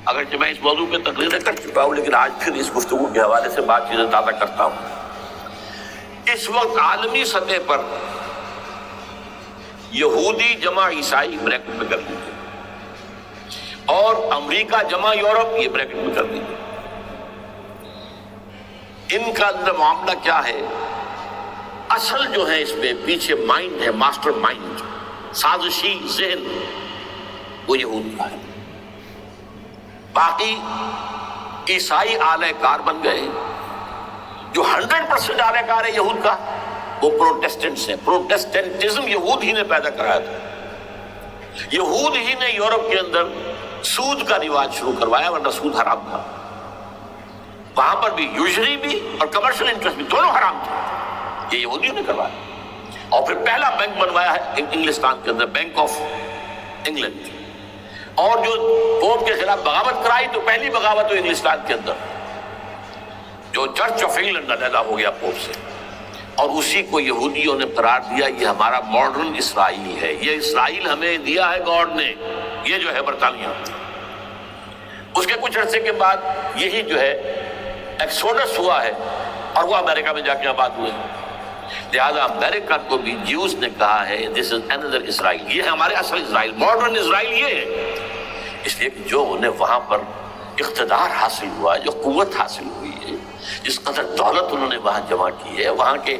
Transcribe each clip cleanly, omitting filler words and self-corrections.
اگرچہ میں اس موضوع پہ تقریریں کر چکا ہوں، لیکن آج پھر اس گفتگو کے حوالے سے بات چیزیں تازہ کرتا ہوں۔ اس وقت عالمی سطح پر یہودی جمع عیسائی بریکٹ میں کر لیجیے، اور امریکہ جمع یورپ یہ بریکٹ میں کر دیجیے۔ ان کا اندر معاملہ کیا ہے؟ اصل جو ہے اس میں پیچھے مائنڈ ہے، ماسٹر مائنڈ، سازشی ذہن، وہ یہود کا ہے۔ باقی عیسائی آلہ کار بن گئے۔ جو 100% آلہ کار ہے یہود کا وہ پروٹیسٹنٹس ہیں۔ پروٹیسٹنٹزم یہود ہی نے پیدا کرایا تھا۔ یہود ہی نے یورپ کے اندر سود کا رواج شروع کروایا، ورنہ سود حرام تھا۔ وہاں پر بھی یوزری بھی اور کمرشل انٹرسٹ بھی دونوں حرام تھے، یہ یہودیوں نے کروایا۔ اور پھر پہلا بینک بنوایا ہے انگلستان کے اندر، بینک آف انگلینڈ۔ اور جو پوپ کے خلاف بغاوت کرائی تو پہلی بغاوت ہوئی انگلستان کے اندر، جو چرچ آف انگلینڈ علیحدہ ہو گیا پوپ سے، اور اسی کو یہودیوں نے قرار دیا یہ ہمارا ماڈرن اسرائیل ہے، یہ اسرائیل ہمیں دیا ہے گاڈ نے، یہ جو ہے برطانیہ۔ اس کے کچھ عرصے کے بعد یہی جو ہے ایکسوڈس ہوا ہے، اور وہ امریکہ میں جا کے آباد ہوئے۔ لہذا امریکہ کو بھی جیوز نے کہا ہے دس از اندر اسرائیل، یہ ہے ہمارے اصل اسرائیل، ماڈرن اسرائیل یہ ہے۔ اس لیے کہ جو انہیں وہاں پر اقتدار حاصل ہوا، جو قوت حاصل ہوئی ہے، جس قدر دولت انہوں نے وہاں جمع کی ہے، وہاں کے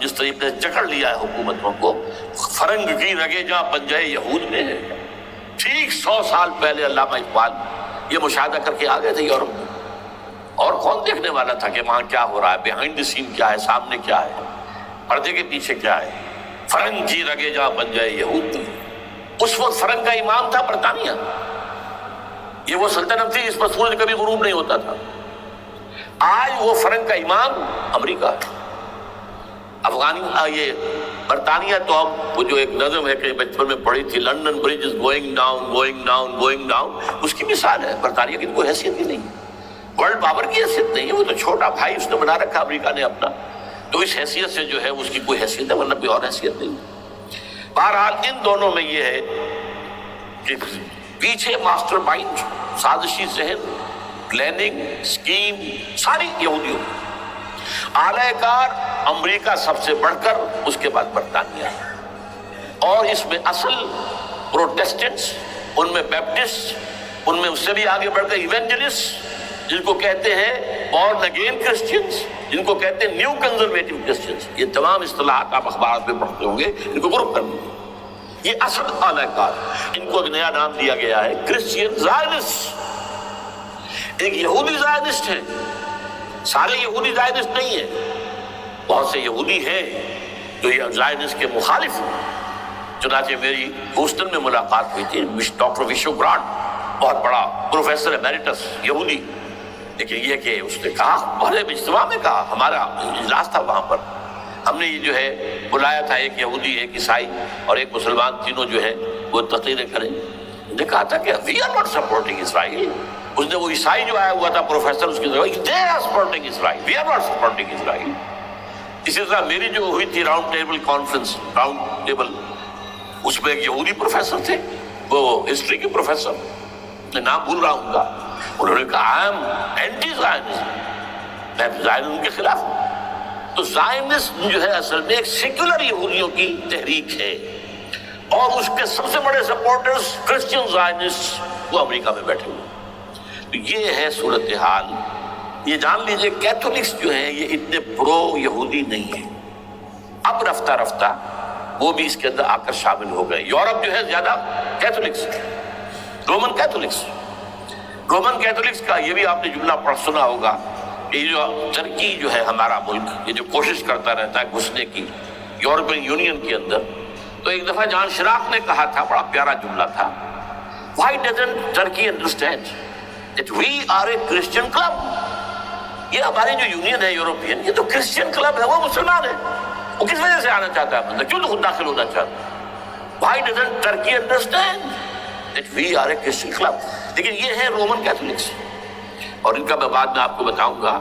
جس طریقے سے جکڑ لیا ہے حکومتوں کو، فرنگ کی رگے جہاں پنجے یہود میں ہے۔ ٹھیک 100 سال پہلے علامہ اقبال یہ مشاہدہ کر کے آ گئے تھے یورپ میں، اور کون دیکھنے والا تھا کہ وہاں کیا ہو رہا ہے، بیہائنڈ دی سین کیا ہے، سامنے کیا ہے، پردے کے پیچھے کیا ہے۔ فرنگ کی رگے جہاں پنجے یہود میں۔ اس وقت فرنگ کا امام تھا برطانیہ، یہ وہ سلطنت تھی اس پر سورج کبھی غروب نہیں ہوتا تھا۔ آج وہ فرنگ کا امام امریکہ ہے۔ یہ برطانیہ تو اب وہ جو ایک نظم ہے کہ بچپن میں پڑھی تھی، London bridge is going down going down going down, اس کی مثال ہے۔ برطانیہ کی کوئی حیثیت ہی نہیں، ورلڈ پاور کی حیثیت نہیں ہے، وہ تو چھوٹا بھائی اس نے بنا رکھا امریکہ نے اپنا، تو اس حیثیت سے جو ہے اس کی کوئی حیثیت ہے، ورنہ کوئی اور حیثیت نہیں۔ بہرحال ان دونوں میں یہ ہے کہ پیچھے ماسٹر مائنڈ، سازشی ذہن، پلاننگ، سکیم ساری یہودیوں۔ آلہ کار امریکہ سب سے بڑھ کر، اس کے بعد برطانیہ، اور اس میں اصل پروٹیسٹنٹس، ان میں بیپٹسٹ، ان میں اس سے بھی آگے بڑھ کر ایونجلسٹ، جن کو کہتے ہیں بورن اگین کرسچنز، جن کو کہتے ہیں نیو کنزرویٹو کرسچنز، یہ تمام اصطلاحات آپ اخبارات میں پڑھتے ہوں گے، ان کو گروپ کر لیں۔ یہ اصل آلہ کار، ان کو ایک نیا نام دیا گیا ہے کرسچین زائنسٹ۔ ایک یہودی زائنسٹ ہے، سارے یہودی زائنسٹ نہیں ہیں، بہت سے یہودی ہیں جو یہ زائنسٹ کے مخالف ہیں۔ چنانچہ میری ہیوسٹن میں ملاقات ہوئی تھی ڈاکٹر وشو گرانٹ، بہت بڑا پروفیسر ایمیریٹس یہودی، لیکن یہ کہ اس نے کہا، بڑے اجتماع میں کہا، ہمارا اجلاس تھا وہاں پر، ہم نے یہ جو ہے بلایا تھا ایک یہودی، ایک عیسائی اور ایک مسلمان، تینوں جو ہے وہ تقریریں کریں۔ انہوں نے کہا تھا کہ وی آر ناٹ سپورٹنگ اسرائیل۔ اس نے وہ عیسائی جو آیا ہوا تھا پروفیسر، اس کی طرف they are supporting Israel, we are not supporting Israel. اسی طرح میری جو ہوئی تھی round table conference, round table, اس میں ایک یہودی پروفیسر تھے، وہ ہسٹری کے پروفیسر، میں نام بھول رہا ہوں گا، انہوں نے کہا آئی ایم اینٹی زائنسٹ، میں زائنسٹ کے خلاف ہوں۔ تو زائنسٹ جو ہے اصل میں ایک سیکولر یہودیوں کی تحریک ہے، اور اس کے سب سے بڑے سپورٹرز کرسچین زائنسٹ وہ امریکہ میں بیٹھے ہوئے۔ تو یہ ہے صورتحال۔ یہ جان لیجئے کیتھولکس جو ہیں یہ اتنے پرو یہودی نہیں ہیں، اب رفتہ رفتہ وہ بھی اس کے اندر آ کر شامل ہو گئے۔ یورپ جو ہے زیادہ Catholics, Roman Catholics, Roman Catholics کا یہ بھی آپ نے جملہ پڑھ سنا ہوگا، یہ جو ترکی جو ہے ہمارا ملک، یہ جو کوشش کرتا رہتا ہے گھسنے کی یورپین یونین کے اندر، تو ایک دفعہ جان شراق نے کہا تھا، بڑا پیارا جملہ تھا، why doesn't Turkey understand that we are a Christian club؟ یہ ہماری جو یونین ہے یورپین، یہ تو کرسچین کلب ہے، وہ مسلمان ہے، وہ کس وجہ سے آنا چاہتا ہے بندہ، کیوں تو خود داخل ہونا چاہتا ہے؟ why doesn't Turkey understand that we are a Christian club؟ لیکن یہ ہے رومن کیتھولکس، اور ان کا میں بعد میں آپ کو بتاؤں گا۔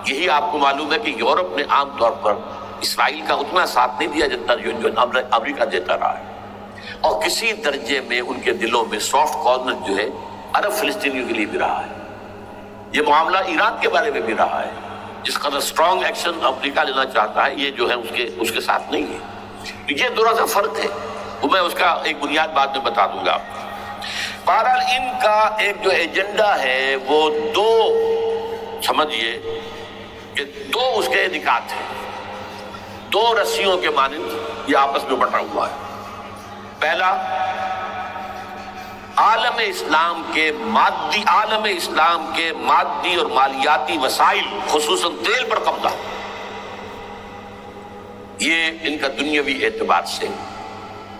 یہی آپ کو معلوم ہے کہ یورپ نے عام طور پر اسرائیل کا اتنا ساتھ نہیں دیا جتنا جو امریکہ دیتا رہا ہے، اور کسی درجے میں ان کے دلوں میں سافٹ کارنر جو ہے عرب فلسطینیوں کے لیے بھی رہا ہے، یہ معاملہ ایران کے بارے میں بھی رہا ہے، جس قدر اسٹرانگ ایکشن امریکہ لینا چاہتا ہے یہ جو ہے اس کے ساتھ نہیں ہے۔ یہ تھوڑا سا فرق ہے، وہ میں اس کا ایک بنیاد بعد میں بتا دوں گا۔ بہرحال ان کا ایک جو ایجنڈا ہے وہ دو، سمجھیے کہ دو اس کے نکات ہیں، دو رسیوں کے مانند یہ آپس میں بٹا ہوا ہے۔ پہلا، عالم اسلام کے مادی اور مالیاتی وسائل خصوصاً تیل پر قبضہ، یہ ان کا دنیاوی اعتبار سے،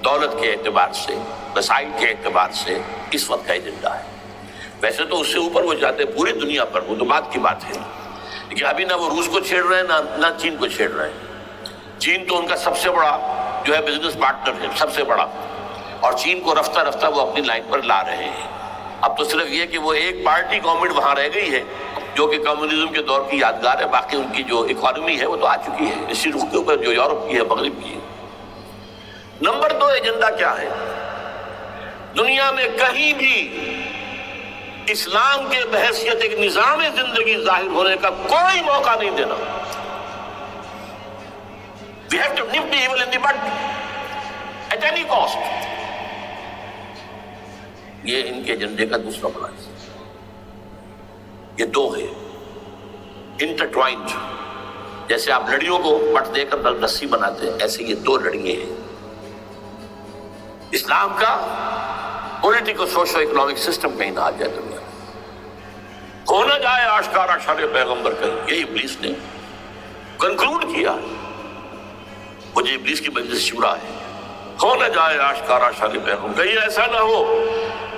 دولت کے اعتبار سے، وسائل کے اعتبار سے اس وقت کا ایجنڈا ہے۔ ویسے تو اس سے اوپر وہ جاتے ہیں پوری دنیا پر، وہ تو بات کی بات ہے، لیکن ابھی نہ وہ روس کو چھیڑ رہے ہیں نہ چین کو چھیڑ رہے ہیں۔ چین تو ان کا سب سے بڑا جو ہے بزنس پارٹنر ہے، سب سے بڑا، اور چین کو رفتہ رفتہ وہ اپنی لائن پر لا رہے ہیں۔ اب تو صرف یہ کہ وہ ایک پارٹی گورنمنٹ وہاں رہ گئی ہے جو کہ کمیونزم کے دور کی یادگار ہے، باقی ان کی جو اکانومی ہے وہ تو آ چکی ہے اسی رخ کے اوپر جو یورپ کی ہے، مغرب کی ہے۔ نمبر دو ایجنڈا کیا ہے؟ دنیا میں کہیں بھی اسلام کے بحیثیت ایک نظام زندگی ظاہر ہونے کا کوئی موقع نہیں دینا۔ We have to nip the evil in the bud at any cost۔ یہ ان کے ایجنڈے کا دوسرا بڑا ہے۔ یہ دو ہے انٹرٹوائنڈ، جیسے آپ لڑیوں کو پٹ دے کر رسی بناتے ہیں، ایسے یہ دو لڑیے ہیں۔ اسلام کا پولیٹیکل سوشو اکنامک سسٹم کہیں نہ آ جائے دنیا میں، ہو نہ جائے آشکارا شر پیغمبر کہیں، یہ ابلیس نے کنکلوڈ کیا، مجھے ابلیس کی مجلس شورا ہے، ہو نہ جائے آشکارا شر پیغمبر، کہیں ایسا نہ ہو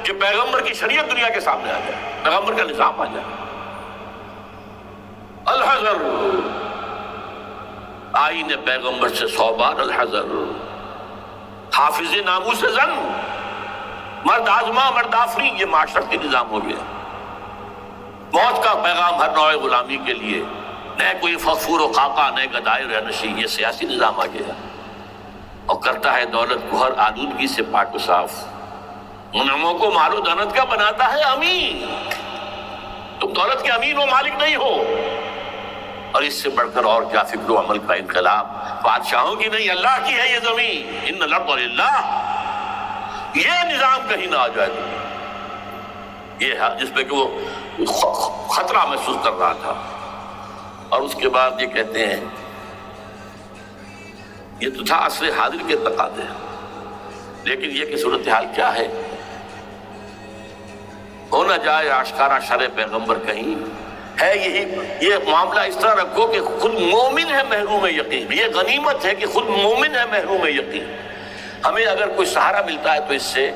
کہ پیغمبر کی شریعت دنیا کے سامنے آ جائے، پیغمبر کا نظام آ جائے۔ الحذر، آئین پیغمبر سے 100 بار الحذر، حافظ ناموس زن، مرد آزما مرد آفری، یہ معاشرتی نظام ہو گیا۔ موت کا پیغام ہر نوع غلامی کے لیے، نہ کوئی فخور و خاکہ نہ گدائے رہنشی، یہ سیاسی نظام آ گیا، اور کرتا ہے دولت کو ہر آلودگی سے پاک و صاف، منعموں کو مال و دولت کا بناتا ہے امین۔ تم دولت کے امین و مالک نہیں ہو، اور اس سے بڑھ کر اور کیا فکر و عمل کا انقلاب، بادشاہوں کی نہیں اللہ کی ہے یہ زمین، ان الارض للہ، یہ نظام کہیں نہ آ جائے، یہ ہے جس پہ کہ وہ خطرہ محسوس کر رہا تھا۔ اور اس کے بعد یہ کہتے ہیں، یہ تو تھا عصر حاضر کے تقاضے، لیکن یہ کہ صورتحال کیا ہے؟ ہو نہ جائے آشکارا شر پیغمبر کہیں، ہے یہی، یہ معاملہ اس طرح رکھو کہ خود مومن ہے محروم یقین، یہ غنیمت ہے کہ خود مومن ہے محروم یقین۔ ہمیں اگر کوئی سہارا ملتا ہے تو اس سے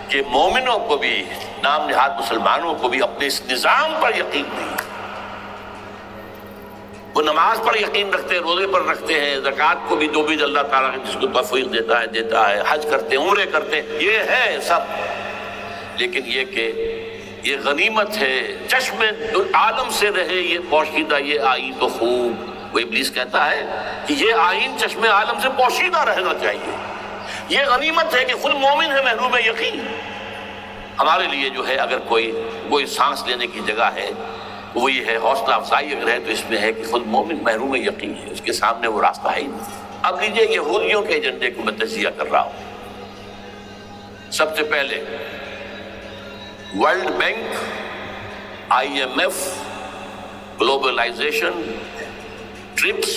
کہ مومنوں کو بھی، نام نہاد مسلمانوں کو بھی اپنے اس نظام پر یقین نہیں، وہ نماز پر یقین رکھتے ہیں، روزے پر رکھتے ہیں، زکوٰۃ کو بھی جو بھی اللہ تعالیٰ جس کو توفیق دیتا ہے، حج کرتے ہیں، عمرے کرتے ہیں، یہ ہے سب، لیکن یہ کہ یہ غنیمت ہے، چشم عالم سے رہے یہ پوشیدہ یہ آئین تو خوب۔ وہ ابلیس کہتا ہے کہ یہ آئین چشم عالم سے پوشیدہ رہنا چاہیے، یہ غنیمت ہے کہ خود مومن ہے محروم یقین۔ ہمارے لیے جو ہے اگر کوئی سانس لینے کی جگہ ہے وہ یہ ہے، حوصلہ افزائی اگر ہے تو اس میں ہے کہ خود مومن محروم یقین ہے، اس کے سامنے وہ راستہ ہے ہی نہیں۔ اب لیجیے یہودیوں کے ایجنڈے کو میں تجزیہ کر رہا ہوں۔ سب سے پہلے world bank, IMF، globalization, TRIPS,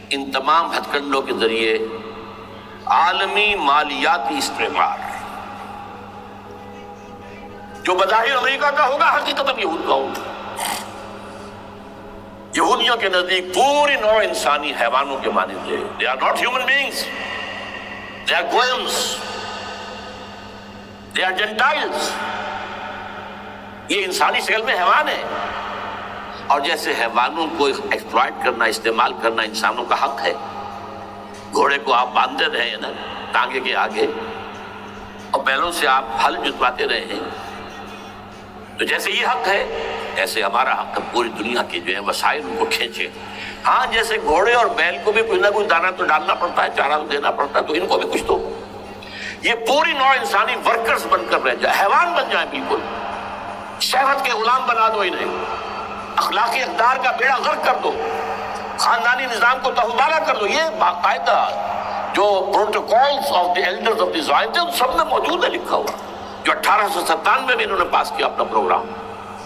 ان تمام ہتھ کنڈوں کے ذریعے عالمی مالیاتی استعمار، جو بظاہر امریکہ کا ہوگا حقیقتاً یہود کا ہوگا۔ یہودیوں کے نزدیک پوری نوع انسانی حیوانوں کے مانند ہے۔ They are not human beings. They are goyams. They are Gentiles. یہ انسانی شکل میں حیوان ہے، اور جیسے حیوانوں کو ایکسپلائٹ کرنا، استعمال کرنا انسانوں کا حق ہے۔ گھوڑے کو آپ باندھتے رہے ہیں نا ٹانگے کے آگے، اور بیلوں سے آپ ہل جتواتے رہے ہیں، تو جیسے یہ حق ہے ایسے ہمارا حق ہے پوری دنیا کے جو ہے وسائل ان کو کھینچے۔ ہاں جیسے گھوڑے اور بیل کو بھی کچھ نہ کچھ دانا تو ڈالنا پڑتا ہے، چارہ تو دینا پڑتا ہے، تو ان کو بھی کچھ تو، یہ پوری نوع انسانی ورکرز بن کر رہ جائے، حیوان بن جائیں، بالکل شہوت کے غلام بنا دو انہیں، اخلاقی اقدار کا بیڑا غرق کر دو، خاندانی نظام کو تہمالہ کر دو. یہ باقاعدہ جو protocols of the elders of the Zion تھے ان سب میں موجود ہے لکھا ہوا، جو 1897 میں انہوں نے پاس کیا اپنا پروگرام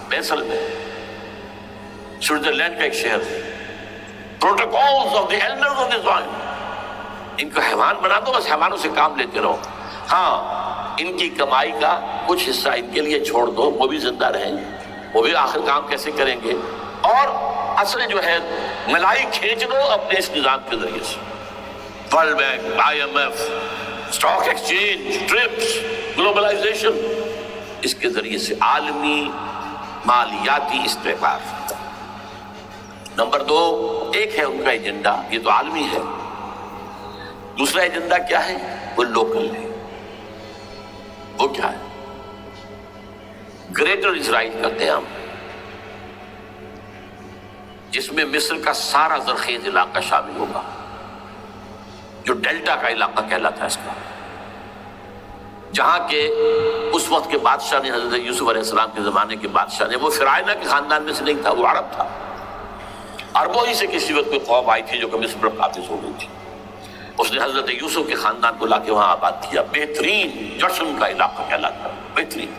بیسل میں، سوئٹزرلینڈ کا ایک شہر. Protocols of the elders of the Zion, ان کو حیوان بنا دو، بس حیوانوں سے کام لیتے رہو. ہاں ان کی کمائی کا کچھ حصہ ان کے لیے چھوڑ دو، وہ بھی زندہ رہیں، وہ بھی آخر کام کیسے کریں گے، اور اصل جو ہے ملائی کھینچ دو اپنے اس نظام کے ذریعے سے. World bank, I M F, stock exchange, TRIPS, globalization, اس کے ذریعے سے عالمی مالیاتی استحکام. نمبر 2، ایک ہے ان کا ایجنڈا، یہ تو عالمی ہے. دوسرا ایجنڈا کیا ہے؟ وہ لوکل ہے. وہ کیا ہے؟ گریٹر اسرائیل کا قیام، جس میں مصر کا سارا زرخیز علاقہ شامل ہوگا، جو ڈیلٹا کا علاقہ کہلاتا ہے اس کا، جہاں کے اس وقت کے بادشاہ نے، حضرت یوسف علیہ السلام کے زمانے کے بادشاہ نے، وہ فرعونہ کے خاندان میں سے نہیں تھا، وہ عرب تھا. عربوں ہی سے کسی وقت کوئی قوم آئی تھی جو کہ مصر پر قابض ہو گئی تھی. اس نے حضرت یوسف کے خاندان کو لا کے وہاں آباد کیا. بہترین جشن کا علاقہ کہلاتا ہے، بہترین.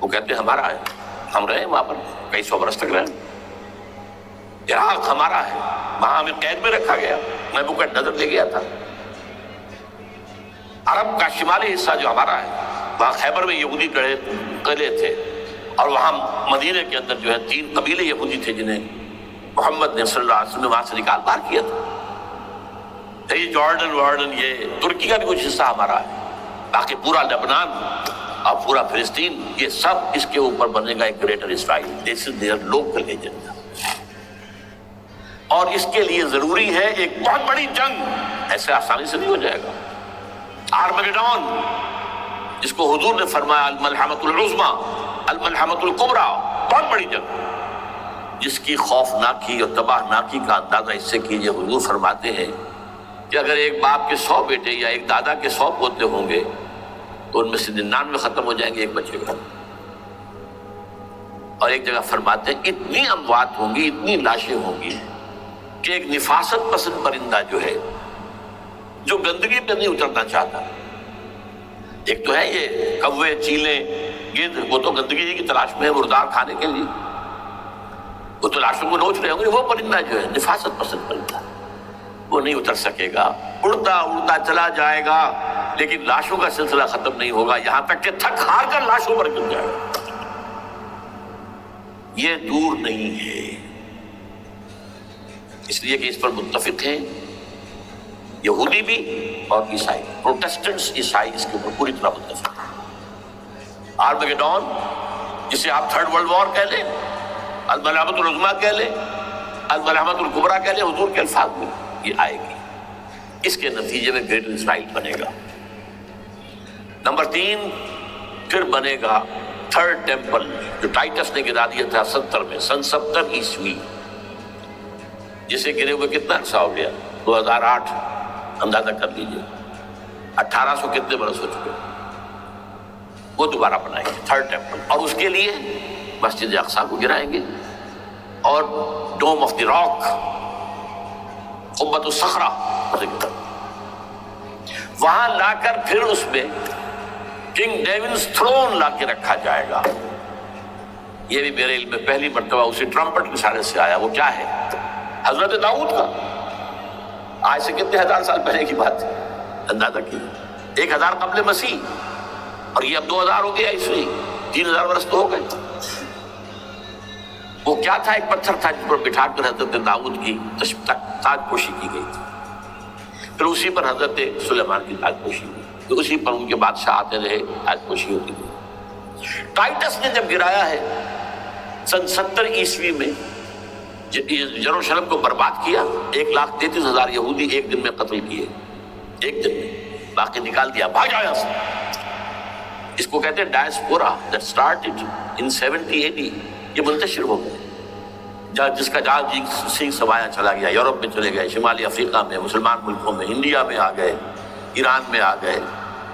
وہ کہتے ہیں ہمارا ہے، ہم رہے وہاں پر کئی 100 برس تک رہے. عراق ہمارا ہے، وہاں ہمیں قید میں رکھا گیا، نبوکدنضر لے گیا تھا. عرب کا شمالی حصہ جو ہمارا ہے، وہاں خیبر میں یہودی قلعے تھے، اور وہاں مدینے کے اندر جو ہے 3 قبیلے یہودی تھے جنہیں محمد نے صلی اللہ علیہ وسلم نے وہاں سے نکال باہر کیا تھا. یہ جارڈن، یہ ترکی کا بھی کچھ حصہ ہمارا ہے. باقی پورا لبنان اور پورا فلسطین، یہ سب اس کے اوپر بنے گا ایک greater Israel. This is there local agenda. اور اس کے لیے ضروری ہے ایک بہت بڑی جنگ، ایسے آسانی سے نہیں ہو جائے گا. آرمگیڈون، جس کو حضور نے فرمایا الملحمۃ العظمیٰ، الملحمۃ الکبریٰ، بہت بڑی جنگ، جس کی خوفناکی اور تباہناکی کا اندازہ اس سے کیجئے. حضور فرماتے ہیں کہ اگر ایک باپ کے 100 بیٹے یا ایک دادا کے 100 پوتے ہوں گے تو ان میں سے 99 ختم ہو جائیں گے، ایک بچے گا. اور ایک جگہ فرماتے ہیں اتنی اموات ہوں گی، اتنی لاشیں ہوں گی کہ ایک نفاست پسند پرندہ جو ہے، جو گندگی پہ نہیں اترنا چاہتا. ایک تو ہے یہ کوے، چیلیں، گدھ، وہ تو گندگی کی تلاش میں ہے مردار کھانے کے لیے، وہ تو لاشوں کو نوچ رہے ہوں گے. وہ پرندہ جو ہے نفاست پسند پرندہ، وہ نہیں اتر سکے گا، اڑتا اڑتا چلا جائے گا، لیکن لاشوں کا سلسلہ ختم نہیں ہوگا، یہاں تک کہ تھک ہار کر لاشوں پر گر جائے گا. یہ دور نہیں ہے، اس لیے کہ اس پر متفق ہیں یہودی بھی اور عیسائی. پروٹسٹنٹس، عیسائی اس کے اوپر پوری طرح متفق ہیں. آرمگیڈون، جسے آپ 3rd ورلڈ وار کہہ لیں، الملحمۃ العظمیٰ کہہ لیں، الملحمۃ الکبریٰ کہہ لیں، حضور کے الفاظ میں یہ آئے گی. اس کے نتیجے میں گریٹر اسرائیل بنے گا. نمبر 3، پھر بنے گا 3rd ٹیمپل، جو ٹائٹس نے گرا دیا تھا 70 میں، سن 70 عیسوی، جسے گرے ہوئے کتنا عرصہ ہو گیا؟ 2008. اندازہ کر لیجئے 1800 کتنے برس ہو چکے. وہ دوبارہ بنائیں گے 3rd ٹیمپل، اور اس کے لیے مسجد اقصیٰ کو گرائیں گے، اور ڈوم آف دی راک، قبۃ الصخرہ، وہاں لا کر پھر اس میں کنگ ڈیونز تھرون لا کے رکھا جائے گا. یہ بھی میرے علم میں پہلی مرتبہ اسی ٹرمپٹ اشارے سے آیا. وہ کیا ہے؟ حضرت داؤد کا. آج سے کتنے 1000 سال پہلے کی بات ہے، اندازہ کیجیے. 1000 قبل مسیح، اور یہ اب 2000 ہو گیا عیسوی، 3000 برس تو ہو گئے. وہ کیا تھا؟ ایک پتھر تھا جس پر بٹھا کر حضرت داؤد کی تاج پوشی کی گئی تھی. پھر اسی پر حضرت سلیمان کی تاج پوشی ہوئی، تو اسی پر ان کے بادشاہ آتے رہے، تاج پوشی ہوتی گئی. ٹائٹس نے جب گرایا ہے سن 70 عیسوی میں، یروشلم کو برباد کیا، 1,33,000 یہودی ایک دن میں قتل کیے، ایک دن میں، باقی نکال دیا، بھاگ آیا سے. اس کو کہتے ہیں diaspora, that started in 70 AD. یہ منتشر ہو گئے، جس کا جہاز سنگھ سمایا چلا گیا، یورپ میں چلے گئے، شمالی افریقہ میں، مسلمان ملکوں میں، انڈیا میں آ گئے، ایران میں آ گئے،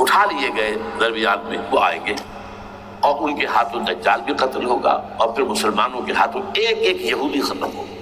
اٹھا لیے گئے درمیان میں، وہ آئیں گے اور ان کے ہاتھوں دجال بھی قتل ہوگا اور پھر مسلمانوں کے ہاتھوں ایک ایک یہودی ختم ہوگا۔